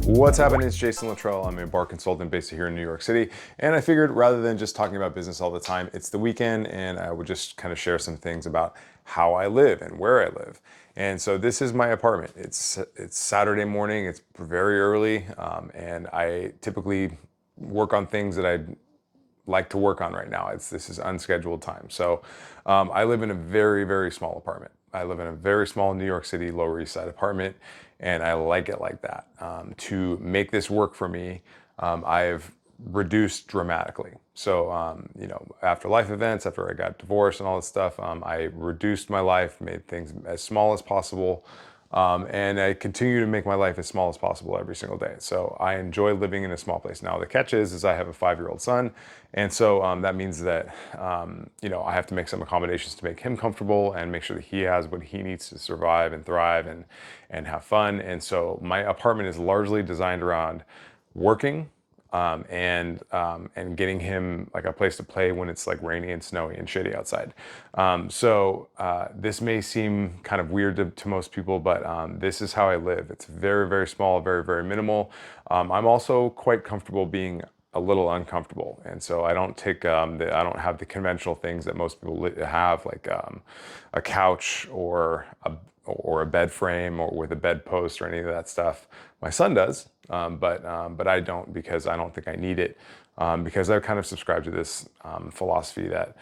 What's happening? It's Jason Littrell. I'm a bar consultant based here in New York City. And I figured rather than just talking about business all the time, it's the weekend and I would just kind of share some things about how I live and where I live. And so this is my apartment. It's Saturday morning. It's very early. And I typically work on things that I like to work on right now. This is unscheduled time. So I live in a very, very small apartment. I live in a very small New York City, Lower East Side apartment, and I like it like that. To make this work for me, I've reduced dramatically. So, after life events, after I got divorced and all this stuff, I reduced my life, made things as small as possible. And I continue to make my life as small as possible every single day. So I enjoy living in a small place. Now the catch is I have a 5-year-old son, and so that means that I have to make some accommodations to make him comfortable and make sure that he has what he needs to survive and thrive and have fun. And so my apartment is largely designed around working and getting him like a place to play when it's like rainy and snowy and shitty outside. This may seem kind of weird to most people, but this is how I live. It's very, very small, very, very minimal. I'm also quite comfortable being a little uncomfortable, and so I don't take I don't have the conventional things that most people have, like a couch or a bed frame or with a bed post or any of that stuff. My son does, but I don't, because I don't think I need it, because I kind of subscribe to this philosophy that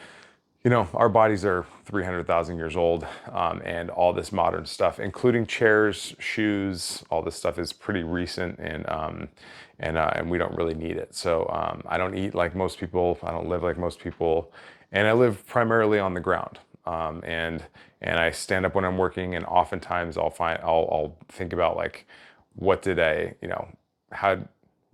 our bodies are 300,000 years old, and all this modern stuff, including chairs, shoes, all this stuff is pretty recent, and we don't really need it. So I don't eat like most people. I don't live like most people, and I live primarily on the ground. And I stand up when I'm working, and oftentimes I'll think about like, what did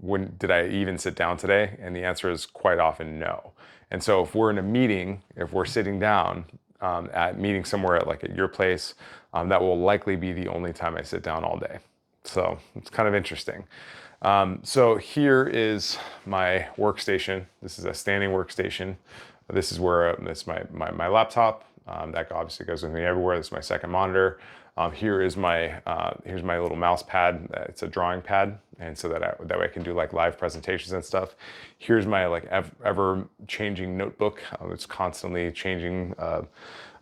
when did I even sit down today? And the answer is quite often no. And so if we're in a meeting, if we're sitting down at meeting somewhere at your place, that will likely be the only time I sit down all day. So it's kind of interesting. So here is my workstation. This is a standing workstation. This is where this is my laptop. That obviously goes with me everywhere. This is my second monitor. Here's my little mouse pad. It's a drawing pad, and so that way I can do like live presentations and stuff. Here's my ever changing notebook. It's constantly changing.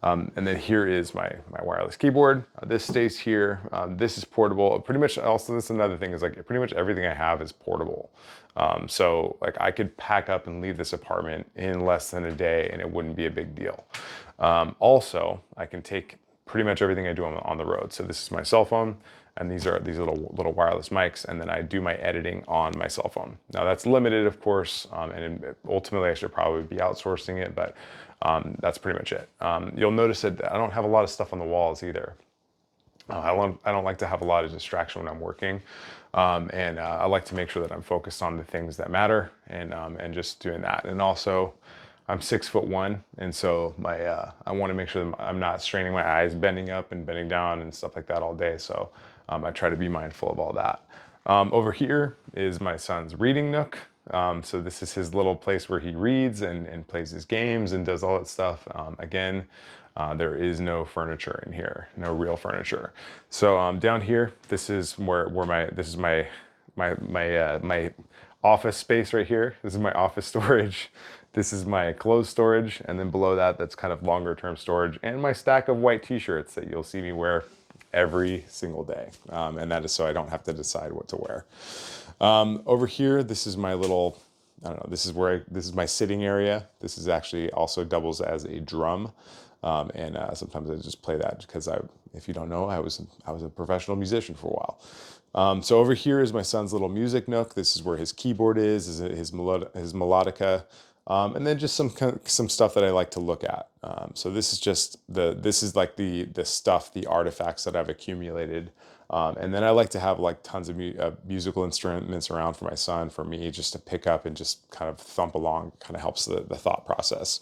And then here is my wireless keyboard. This stays here. This is portable. Pretty much. Also, this is another thing, is like pretty much everything I have is portable. So like I could pack up and leave this apartment in less than a day, and it wouldn't be a big deal. Also, I can take pretty much everything I do on the road. So this is my cell phone, and these are these little wireless mics, and then I do my editing on my cell phone. Now that's limited, of course, and ultimately I should probably be outsourcing it, but that's pretty much it. You'll notice that I don't have a lot of stuff on the walls either. I don't like to have a lot of distraction when I'm working, and I like to make sure that I'm focused on the things that matter, and just doing that. And also, I'm 6'1", and so I want to make sure that I'm not straining my eyes, bending up and bending down and stuff like that all day. So I try to be mindful of all that. Over here is my son's reading nook. So this is his little place where he reads and plays his games and does all that stuff. Again, there is no furniture in here, no real furniture. So down here, this is my office space right here. This is my office storage. This is my clothes storage, and then below that, that's kind of longer term storage, and my stack of white t-shirts that you'll see me wear every single day. And that is so I don't have to decide what to wear. Over here, this is my little, I don't know, this is my sitting area. This is actually also doubles as a drum. And sometimes I just play that because if you don't know, I was a professional musician for a while. So over here is my son's little music nook. This is where his keyboard is his melodica. And then just some stuff that I like to look at. So this is like the stuff, the artifacts that I've accumulated. And then I like to have like tons of musical instruments around for my son, for me, just to pick up and just kind of thump along. Kind of helps the thought process.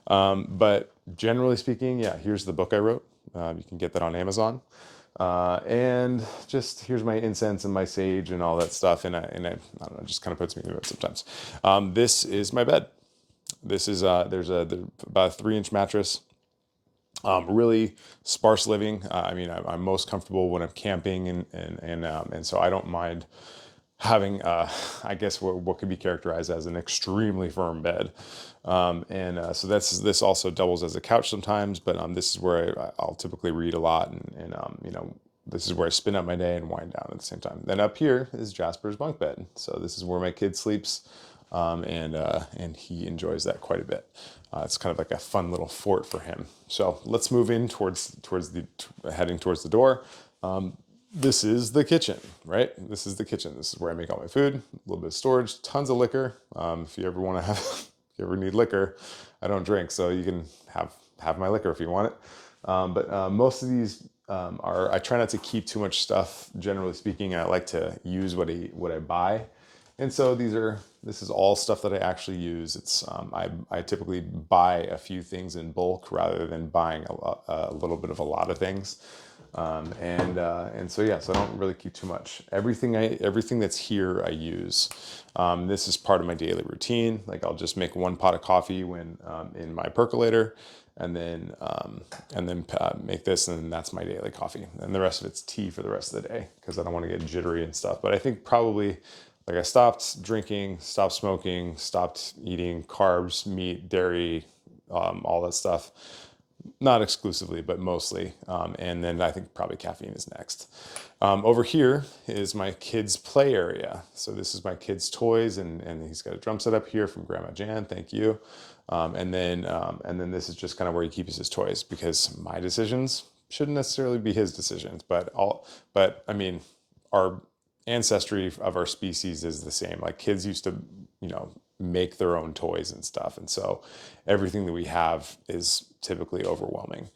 But generally speaking, yeah, here's the book I wrote. You can get that on Amazon. And just here's my incense and my sage and all that stuff. And I don't know, it just kind of puts me in the mood sometimes. This is my bed. This is there's about a 3-inch mattress Really sparse living. I mean, I'm most comfortable when I'm camping, and so I don't mind having, I guess, what could be characterized as an extremely firm bed. So this also doubles as a couch sometimes, but this is where I'll typically read a lot, and this is where I spin up my day and wind down at the same time. Then up here is Jasper's bunk bed. So this is where my kid sleeps, and he enjoys that quite a bit. It's kind of like a fun little fort for him. So let's move in heading towards the door. This is the kitchen, right? This is the kitchen. This is where I make all my food, a little bit of storage, tons of liquor. If you ever want to have, if you ever need liquor, I don't drink, so you can have my liquor if you want it. But most of these I try not to keep too much stuff, generally speaking. I like to use what I buy. And so this is all stuff that I actually use. It's I typically buy a few things in bulk rather than buying a little bit of a lot of things. So yeah, so I don't really keep too much. Everything that's here I use. This is part of my daily routine. Like I'll just make one pot of coffee when in my percolator, and then make this, and then that's my daily coffee. And the rest of it's tea for the rest of the day because I don't want to get jittery and stuff. But I think probably like I stopped drinking, stopped smoking, stopped eating carbs, meat, dairy, all that stuff. Not exclusively, but mostly. And then I think probably caffeine is next. Over here is my kids' play area. So this is my kids' toys, and he's got a drum set up here from Grandma Jan. Thank you. And then this is just kind of where he keeps his toys, because my decisions shouldn't necessarily be his decisions. But I mean, our ancestry of our species is the same. Like kids used to, make their own toys and stuff. And so everything that we have is typically overwhelming.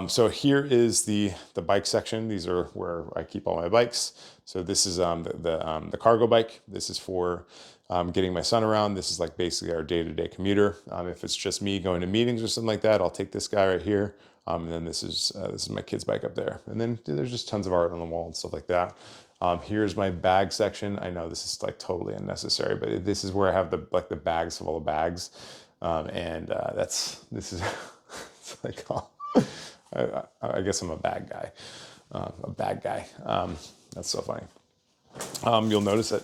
So here is the bike section. These are where I keep all my bikes. So this is the cargo bike. This is for getting my son around. This is like basically our day-to-day commuter. If it's just me going to meetings or something like that, I'll take this guy right here. And then this is my kid's bike up there. And then there's just tons of art on the wall and stuff like that. Here's my bag section. I know this is like totally unnecessary, but this is where I have the bags of all the bags. This is, it's like, I guess I'm a bag guy. That's so funny. You'll notice that,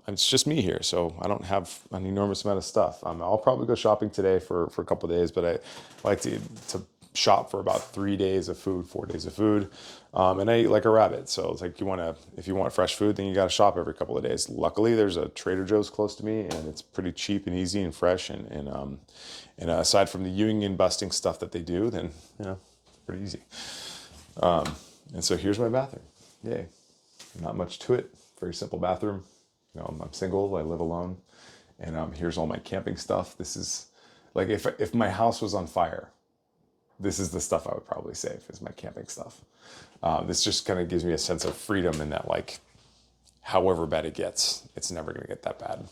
it's just me here, so I don't have an enormous amount of stuff. I'll probably go shopping today for a couple of days, but I like to shop for about 3 days of food, 4 days of food. And I eat like a rabbit. So it's like if you want fresh food, then you got to shop every couple of days. Luckily, there's a Trader Joe's close to me, and it's pretty cheap and easy and fresh. And aside from the union busting stuff that they do, then, pretty easy. And so here's my bathroom. Yay. Not much to it. Very simple bathroom. I'm single, I live alone. And here's all my camping stuff. This is like, if my house was on fire, this is the stuff I would probably save, is my camping stuff. This just kind of gives me a sense of freedom in that, like, however bad it gets, it's never going to get that bad.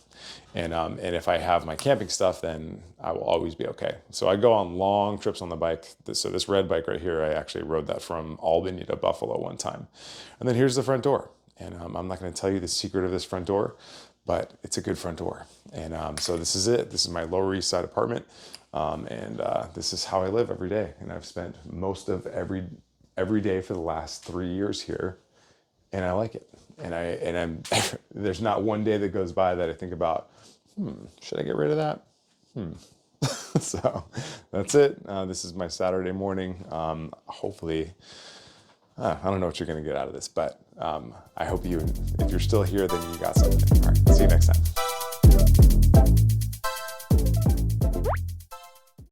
And if I have my camping stuff, then I will always be okay. So I go on long trips on the bike. So this red bike right here, I actually rode that from Albany to Buffalo one time. And then here's the front door. And I'm not going to tell you the secret of this front door, but it's a good front door. And so this is it. This is my Lower East Side apartment. This is how I live every day. And I've spent most of every day for the last 3 years here, and I like it. And I'm there's not one day that goes by that I think about, should I get rid of that? So that's it. This is my Saturday morning. Hopefully, I don't know what you're going to get out of this, but I hope if you're still here, then you got something. All right, see you next time.